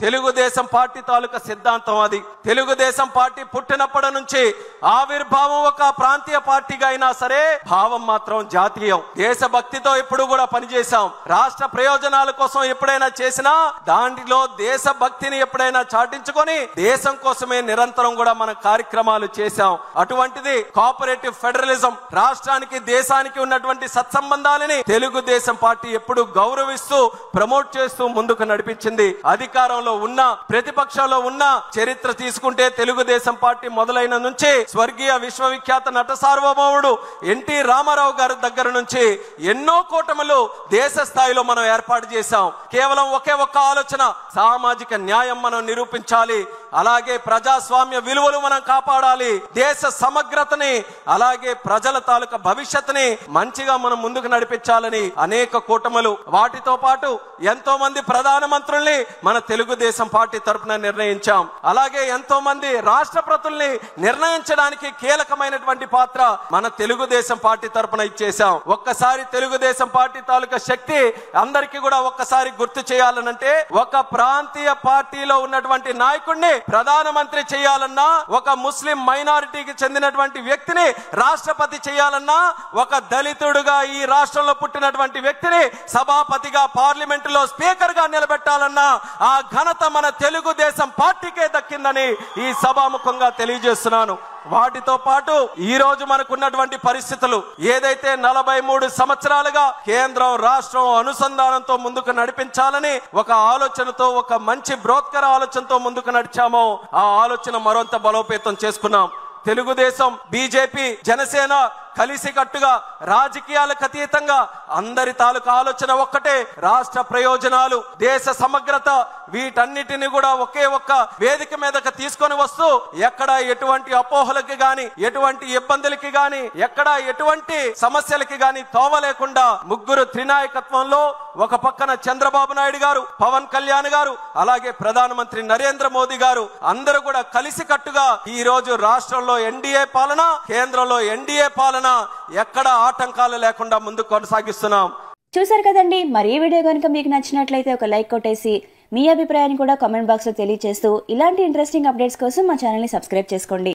Telugu Desam party తాలూకా సిద్ధాంతం అది. Telugu Desam party పుట్టినప్పటి నుంచి ఆవిర్భావం ఒక ప్రాంతీయ పార్టీగా అయినా సరే భావం మాత్రం జాతీయం. దేశభక్తితో ఎప్పుడు కూడా పనిచేశాం. రాష్ట్ర ప్రయోజనాల కోసం ఎప్పుడైనా చేసినా దాంట్లో దేశభక్తిని ఎప్పుడైనా చాటించుకొని దేశం కోసమే నిరంతరం కూడా మన కార్యక్రమాలు చేశాం. అటువంటిది కోఆపరేటివ్ ఫెడరలిజం, రాష్ట్రానికి దేశానికి ఉన్నటువంటి సత్సంబంధాలని తెలుగుదేశం పార్టీ ఎప్పుడు గౌరవిస్తూ ప్రమోట్ చేస్తూ ముందుకు నడిపించింది. అధికారంలో ఉన్న ప్రతిపక్షంలో ఉన్న చరిత్ర తీసుకుంటే తెలుగుదేశం పార్టీ మొదలైన నుంచి స్వర్గీయ విశ్వవిఖ్యాత నట సార్వభౌముడు ఎన్టీ రామారావు గారి దగ్గర నుంచి ఎన్నో కూటములు దేశ స్థాయిలో మనం ఏర్పాటు చేశాం. కేవలం ఒకే ఒక్క ఆలోచన, సామాజిక న్యాయం మనం నిరూపించాలి, అలాగే ప్రజాస్వామ్య విలువలు మనం కాపాడాలి, దేశ సమగ్రతని అలాగే ప్రజల తాలూకా భవిష్యత్తుని మంచిగా మనం ముందుకు నడిపించాలని అనేక కూటములు, వాటితో పాటు ఎంతో మంది ప్రధానమంత్రుల్ని మన తెలుగుదేశం పార్టీ తరఫున నిర్ణయించాం. అలాగే ఎంతో మంది రాష్ట్రపతుల్ని నిర్ణయించడానికి కీలకమైనటువంటి పాత్ర మన తెలుగుదేశం పార్టీ తరఫున ఇచ్చేశాం. ఒక్కసారి తెలుగుదేశం పార్టీ తాలూకా శక్తి అందరికీ కూడా ఒక్కసారి గుర్తు చేయాలనంటే, ఒక ప్రాంతీయ పార్టీలో ఉన్నటువంటి నాయకుడిని ప్రధానమంత్రి చేయాలన్నా, ఒక ముస్లిం మైనారిటీకి చెందినటువంటి వ్యక్తిని రాష్ట్రపతి చేయాలన్నా, ఒక దళితుడుగా ఈ రాష్ట్రంలో పుట్టినటువంటి వ్యక్తిని సభాపతిగా పార్లమెంటులో స్పీకర్ గా నిలబెట్టాలన్నా ఆ ఘనత మన తెలుగుదేశం పార్టీకే దక్కిందని ఈ సభాముఖంగా తెలియజేస్తున్నాను. వాటితో పాటు ఈ రోజు మనకున్నటువంటి పరిస్థితులు ఏదైతే 43 సంవత్సరాలుగా కేంద్రం రాష్ట్రం అనుసంధానంతో ముందుకు నడిపించాలని ఒక ఆలోచనతో, ఒక మంచి బ్రోత్కర ఆలోచనతో ముందుకు నడిచామో ఆ ఆలోచన మరింత బలోపేతం చేసుకున్నాం. తెలుగుదేశం, బీజేపీ, జనసేన కలిసికట్టుగా రాజకీయాలకు అతీతంగా అందరి తాలూకా ఆలోచన ఒక్కటే, రాష్ట్ర ప్రయోజనాలు, దేశ సమగ్రత, వీటన్నిటిని కూడా ఒకే ఒక్క వేదిక మీదకి తీసుకొని వస్తూ ఎక్కడ ఎటువంటి అపోహలకి గాని, ఎటువంటి ఇబ్బందులకి గాని, ఎక్కడ ఎటువంటి సమస్యలకి గాని తోవలేకుండా ముగ్గురు త్రినాయకత్వంలో ఒక పక్కన చంద్రబాబు నాయుడు గారు, పవన్ కళ్యాణ్ గారు, అలాగే ప్రధానమంత్రి నరేంద్ర మోదీ గారు అందరూ కూడా కలిసికట్టుగా ఈ రోజు రాష్ట్రంలో ఎన్డీఏ పాలన, కేంద్రంలో ఎన్డీఏ పాలన ఎక్కడ ఆటంకాలు లేకుండా ముందుకు కొనసాగిస్తున్నాం. చూసారు కదండి. మరి ఈ వీడియో కనుక మీకు నచ్చినట్లయితే ఒక లైక్ కొట్టేసి మీ అభిప్రాయాన్ని కూడా కామెంట్ బాక్స్ లో తెలియజేస్తూ ఇలాంటి ఇంట్రెస్టింగ్ అప్డేట్స్ కోసం మా ఛానల్ ని సబ్స్క్రైబ్ చేసుకోండి.